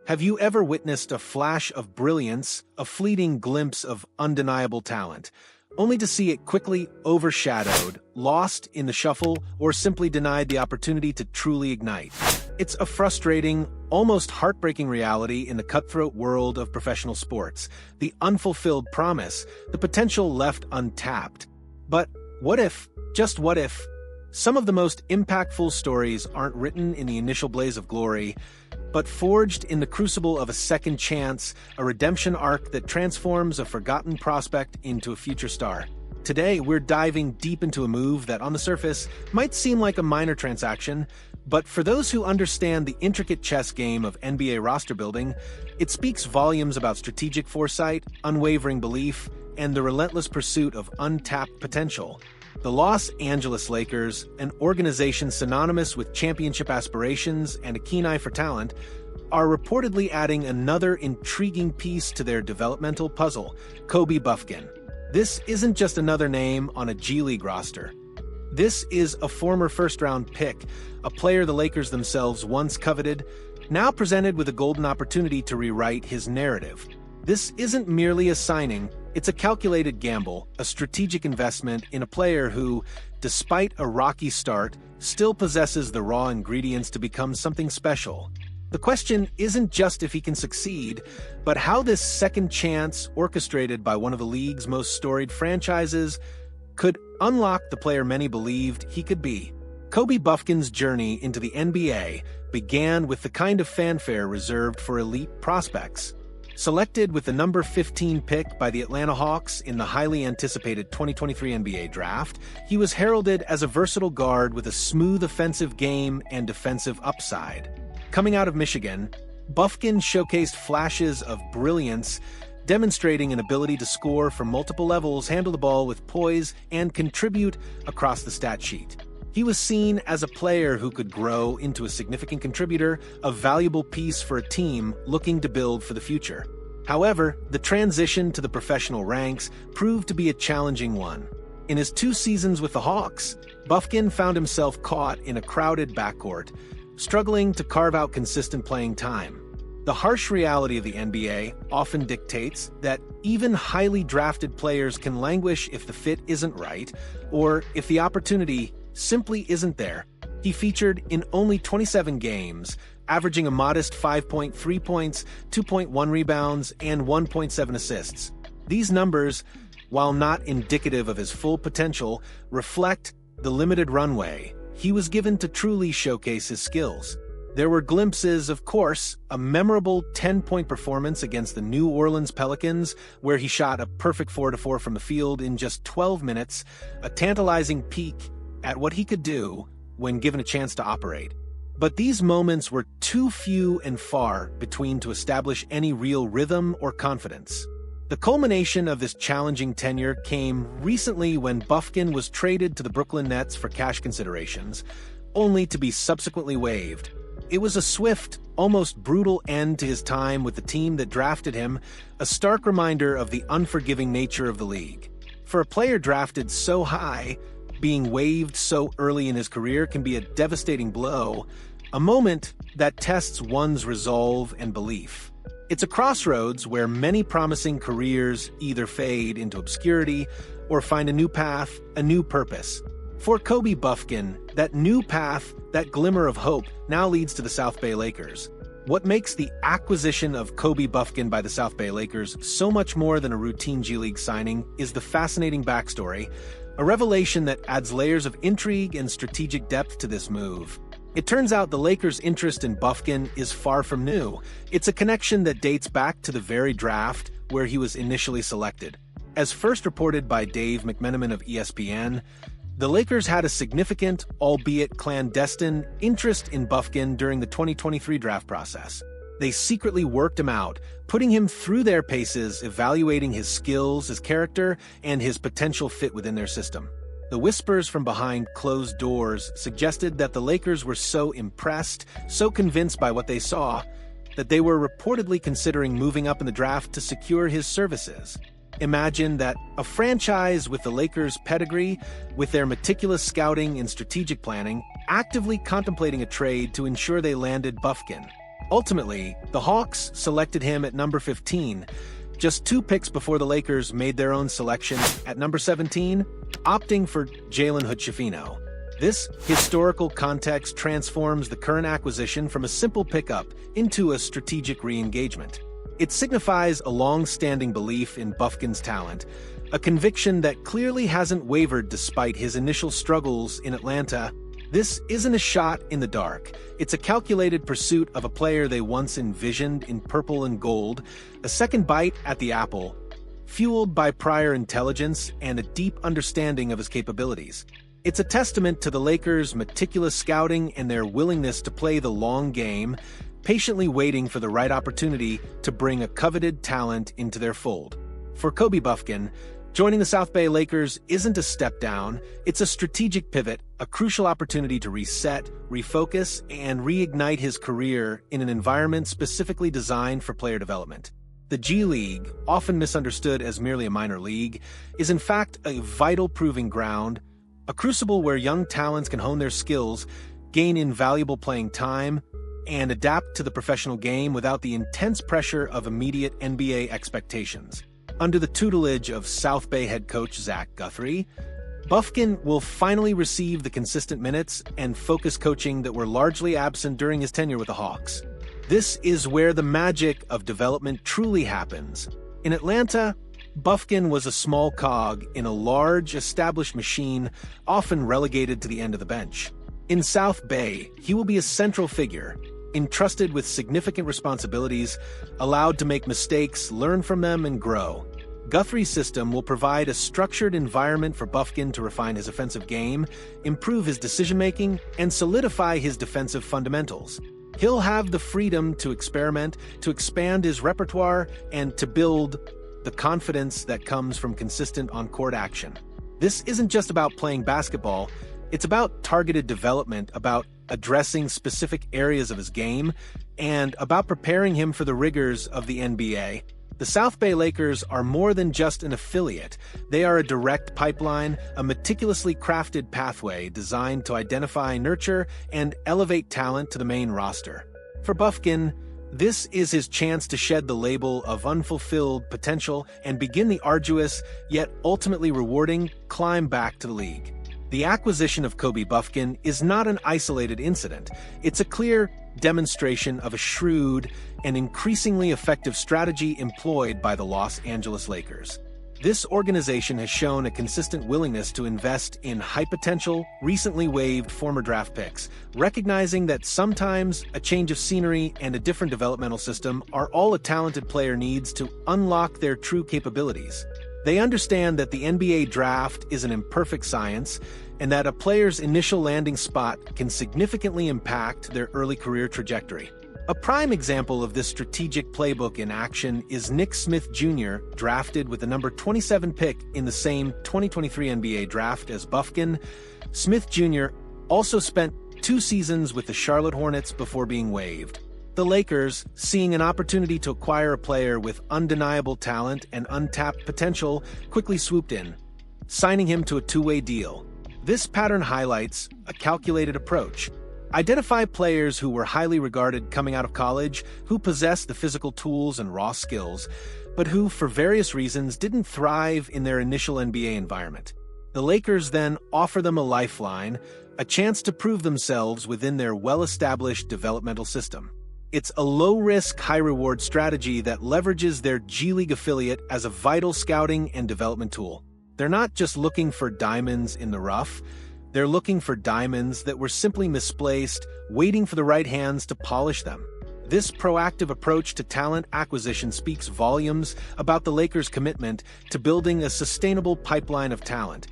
Have you ever witnessed a flash of brilliance, a fleeting glimpse of undeniable talent, only to see it quickly overshadowed, lost in the shuffle, or simply denied the opportunity to truly ignite? It's a frustrating, almost heartbreaking reality in the cutthroat world of professional sports. The unfulfilled promise, the potential left untapped. But what if, just what if, some of the most impactful stories aren't written in the initial blaze of glory, but forged in the crucible of a second chance, a redemption arc that transforms a forgotten prospect into a future star? Today, we're diving deep into a move that on the surface might seem like a minor transaction, but for those who understand the intricate chess game of NBA roster building, it speaks volumes about strategic foresight, unwavering belief, and the relentless pursuit of untapped potential. The Los Angeles Lakers, an organization synonymous with championship aspirations and a keen eye for talent, are reportedly adding another intriguing piece to their developmental puzzle: Kobe Buffkin. This isn't just another name on a G League roster. This is a former first-round pick, a player the Lakers themselves once coveted, now presented with a golden opportunity to rewrite his narrative. This isn't merely a signing, it's a calculated gamble, a strategic investment in a player who, despite a rocky start, still possesses the raw ingredients to become something special. The question isn't just if he can succeed, but how this second chance, orchestrated by one of the league's most storied franchises, could unlock the player many believed he could be. Kobe Buffkin's journey into the NBA began with the kind of fanfare reserved for elite prospects. Selected with the number 15 pick by the Atlanta Hawks in the highly anticipated 2023 NBA Draft, he was heralded as a versatile guard with a smooth offensive game and defensive upside. Coming out of Michigan, Buffkin showcased flashes of brilliance, demonstrating an ability to score from multiple levels, handle the ball with poise, and contribute across the stat sheet. He was seen as a player who could grow into a significant contributor, a valuable piece for a team looking to build for the future. However, the transition to the professional ranks proved to be a challenging one. In his 2 seasons with the Hawks, Buffkin found himself caught in a crowded backcourt, struggling to carve out consistent playing time. The harsh reality of the NBA often dictates that even highly drafted players can languish if the fit isn't right, or if the opportunity simply isn't there. He featured in only 27 games, averaging a modest 5.3 points, 2.1 rebounds, and 1.7 assists. These numbers, while not indicative of his full potential, reflect the limited runway he was given to truly showcase his skills. There were glimpses, of course, a memorable 10-point performance against the New Orleans Pelicans, where he shot a perfect 4-4 from the field in just 12 minutes, a tantalizing peek at what he could do when given a chance to operate. But these moments were too few and far between to establish any real rhythm or confidence. The culmination of this challenging tenure came recently when Buffkin was traded to the Brooklyn Nets for cash considerations, only to be subsequently waived. It was a swift, almost brutal end to his time with the team that drafted him, a stark reminder of the unforgiving nature of the league. For a player drafted so high, being waived so early in his career can be a devastating blow, a moment that tests one's resolve and belief. It's a crossroads where many promising careers either fade into obscurity or find a new path, a new purpose. For Kobe Buffkin, that new path, that glimmer of hope, now leads to the South Bay Lakers. What makes the acquisition of Kobe Buffkin by the South Bay Lakers so much more than a routine G League signing is the fascinating backstory, a revelation that adds layers of intrigue and strategic depth to this move. It turns out the Lakers' interest in Buffkin is far from new. It's a connection that dates back to the very draft where he was initially selected. As first reported by Dave McMenamin of ESPN, the Lakers had a significant, albeit clandestine, interest in Buffkin during the 2023 draft process. They secretly worked him out, putting him through their paces, evaluating his skills, his character, and his potential fit within their system. The whispers from behind closed doors suggested that the Lakers were so impressed, so convinced by what they saw, that they were reportedly considering moving up in the draft to secure his services. Imagine that a franchise with the Lakers' pedigree, with their meticulous scouting and strategic planning, actively contemplating a trade to ensure they landed Buffkin. Ultimately, the Hawks selected him at number 15, just 2 picks before the Lakers made their own selection at number 17, opting for Jalen Hood-Schifino. This historical context transforms the current acquisition from a simple pickup into a strategic re-engagement. It signifies a long-standing belief in Buffkin's talent, a conviction that clearly hasn't wavered despite his initial struggles in Atlanta. This isn't a shot in the dark. It's a calculated pursuit of a player they once envisioned in purple and gold, a second bite at the apple, fueled by prior intelligence and a deep understanding of his capabilities. It's a testament to the Lakers' meticulous scouting and their willingness to play the long game, patiently waiting for the right opportunity to bring a coveted talent into their fold. For Kobe Buffkin, joining the South Bay Lakers isn't a step down, it's a strategic pivot, a crucial opportunity to reset, refocus, and reignite his career in an environment specifically designed for player development. The G League, often misunderstood as merely a minor league, is in fact a vital proving ground, a crucible where young talents can hone their skills, gain invaluable playing time, and adapt to the professional game without the intense pressure of immediate NBA expectations. Under the tutelage of South Bay head coach Zach Guthrie, Buffkin will finally receive the consistent minutes and focus coaching that were largely absent during his tenure with the Hawks. This is where the magic of development truly happens. In Atlanta, Buffkin was a small cog in a large, established machine, often relegated to the end of the bench. In South Bay, he will be a central figure, entrusted with significant responsibilities, allowed to make mistakes, learn from them, and grow. Guthrie's system will provide a structured environment for Buffkin to refine his offensive game, improve his decision-making, and solidify his defensive fundamentals. He'll have the freedom to experiment, to expand his repertoire, and to build the confidence that comes from consistent on-court action. This isn't just about playing basketball, it's about targeted development, about addressing specific areas of his game, and about preparing him for the rigors of the NBA. The South Bay Lakers are more than just an affiliate. They are a direct pipeline, a meticulously crafted pathway designed to identify, nurture, and elevate talent to the main roster. For Buffkin, this is his chance to shed the label of unfulfilled potential and begin the arduous, yet ultimately rewarding, climb back to the league. The acquisition of Kobe Buffkin is not an isolated incident. It's a clear demonstration of a shrewd and increasingly effective strategy employed by the Los Angeles Lakers. This organization has shown a consistent willingness to invest in high-potential, recently waived former draft picks, recognizing that sometimes a change of scenery and a different developmental system are all a talented player needs to unlock their true capabilities. They understand that the NBA draft is an imperfect science, and that a player's initial landing spot can significantly impact their early career trajectory. A prime example of this strategic playbook in action is Nick Smith Jr., drafted with the number 27 pick in the same 2023 NBA draft as Buffkin. Smith Jr. also spent 2 seasons with the Charlotte Hornets before being waived. The Lakers, seeing an opportunity to acquire a player with undeniable talent and untapped potential, quickly swooped in, signing him to a 2-way deal. This pattern highlights a calculated approach. Identify players who were highly regarded coming out of college, who possessed the physical tools and raw skills, but who, for various reasons, didn't thrive in their initial NBA environment. The Lakers then offer them a lifeline, a chance to prove themselves within their well-established developmental system. It's a low-risk, high-reward strategy that leverages their G League affiliate as a vital scouting and development tool. They're not just looking for diamonds in the rough, they're looking for diamonds that were simply misplaced, waiting for the right hands to polish them. This proactive approach to talent acquisition speaks volumes about the Lakers' commitment to building a sustainable pipeline of talent,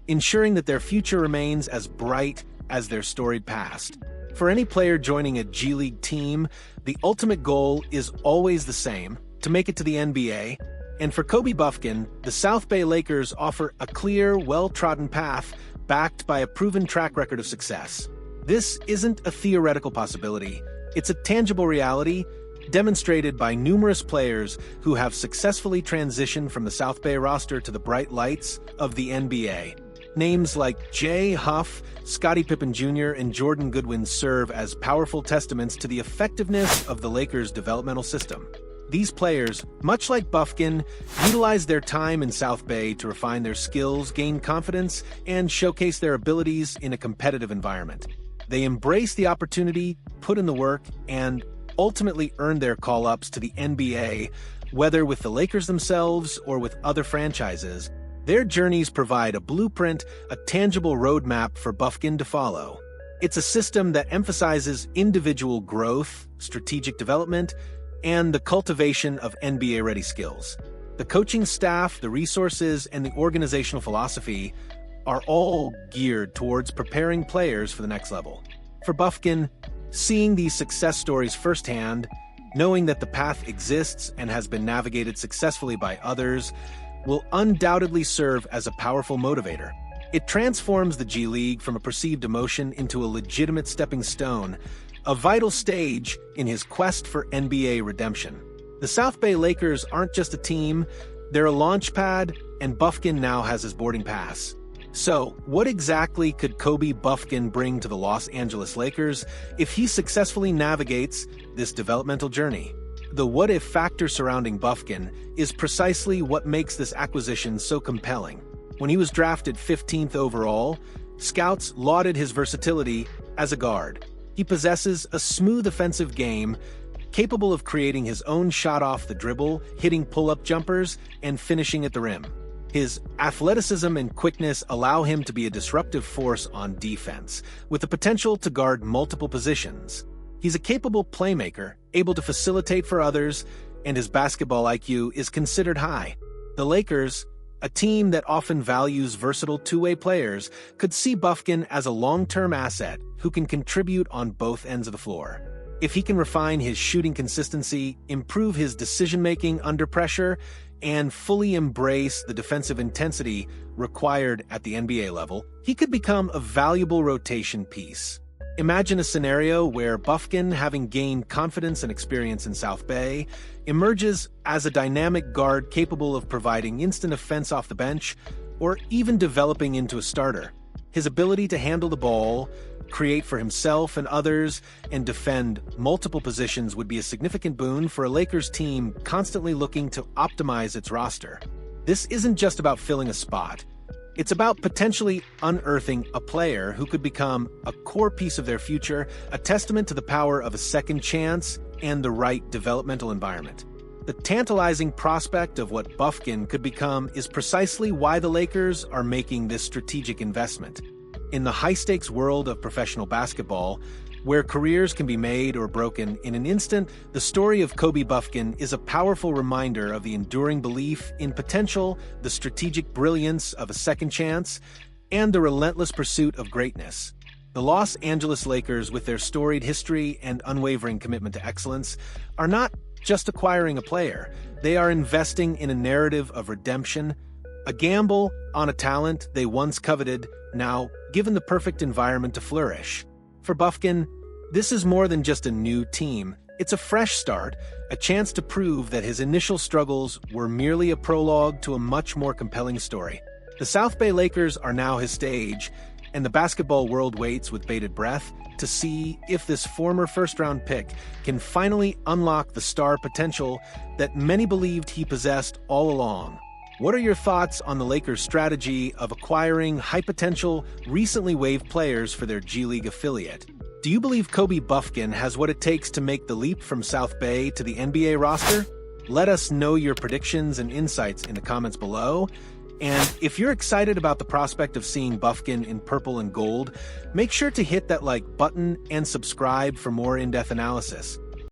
ensuring that their future remains as bright as their storied past. For any player joining a G League team, the ultimate goal is always the same: to make it to the NBA. And for Kobe Buffkin, the South Bay Lakers offer a clear, well-trodden path backed by a proven track record of success. This isn't a theoretical possibility. It's a tangible reality, demonstrated by numerous players who have successfully transitioned from the South Bay roster to the bright lights of the NBA. Names like Jay Huff, Scottie Pippen Jr., and Jordan Goodwin serve as powerful testaments to the effectiveness of the Lakers' developmental system. These players, much like Buffkin, utilize their time in South Bay to refine their skills, gain confidence, and showcase their abilities in a competitive environment. They embrace the opportunity, put in the work, and ultimately earn their call-ups to the NBA, whether with the Lakers themselves or with other franchises. Their journeys provide a blueprint, a tangible roadmap for Buffkin to follow. It's a system that emphasizes individual growth, strategic development, and the cultivation of NBA-ready skills. The coaching staff, the resources, and the organizational philosophy are all geared towards preparing players for the next level. For Buffkin, seeing these success stories firsthand, knowing that the path exists and has been navigated successfully by others, will undoubtedly serve as a powerful motivator. It transforms the G League from a perceived emotion into a legitimate stepping stone, a vital stage in his quest for NBA redemption. The South Bay Lakers aren't just a team, they're a launch pad, and Buffkin now has his boarding pass. So, what exactly could Kobe Buffkin bring to the Los Angeles Lakers if he successfully navigates this developmental journey? The what-if factor surrounding Buffkin is precisely what makes this acquisition so compelling. When he was drafted 15th overall, scouts lauded his versatility as a guard. He possesses a smooth offensive game, capable of creating his own shot off the dribble, hitting pull-up jumpers, and finishing at the rim. His athleticism and quickness allow him to be a disruptive force on defense, with the potential to guard multiple positions. He's a capable playmaker, able to facilitate for others, and his basketball IQ is considered high. The Lakers, a team that often values versatile two-way players, could see Buffkin as a long-term asset who can contribute on both ends of the floor. If he can refine his shooting consistency, improve his decision-making under pressure, and fully embrace the defensive intensity required at the NBA level, he could become a valuable rotation piece. Imagine a scenario where Buffkin, having gained confidence and experience in South Bay, emerges as a dynamic guard capable of providing instant offense off the bench or even developing into a starter. His ability to handle the ball, create for himself and others, and defend multiple positions would be a significant boon for a Lakers team constantly looking to optimize its roster. This isn't just about filling a spot. It's about potentially unearthing a player who could become a core piece of their future, a testament to the power of a second chance and the right developmental environment. The tantalizing prospect of what Buffkin could become is precisely why the Lakers are making this strategic investment. In the high-stakes world of professional basketball, where careers can be made or broken in an instant, the story of Kobe Buffkin is a powerful reminder of the enduring belief in potential, the strategic brilliance of a second chance, and the relentless pursuit of greatness. The Los Angeles Lakers, with their storied history and unwavering commitment to excellence, are not just acquiring a player. They are investing in a narrative of redemption, a gamble on a talent they once coveted, now given the perfect environment to flourish. For Buffkin, this is more than just a new team. It's a fresh start, a chance to prove that his initial struggles were merely a prologue to a much more compelling story. The South Bay Lakers are now his stage, and the basketball world waits with bated breath to see if this former first-round pick can finally unlock the star potential that many believed he possessed all along. What are your thoughts on the Lakers' strategy of acquiring high-potential, recently waived players for their G League affiliate? Do you believe Kobe Buffkin has what it takes to make the leap from South Bay to the NBA roster? Let us know your predictions and insights in the comments below. And if you're excited about the prospect of seeing Buffkin in purple and gold, make sure to hit that like button and subscribe for more in-depth analysis.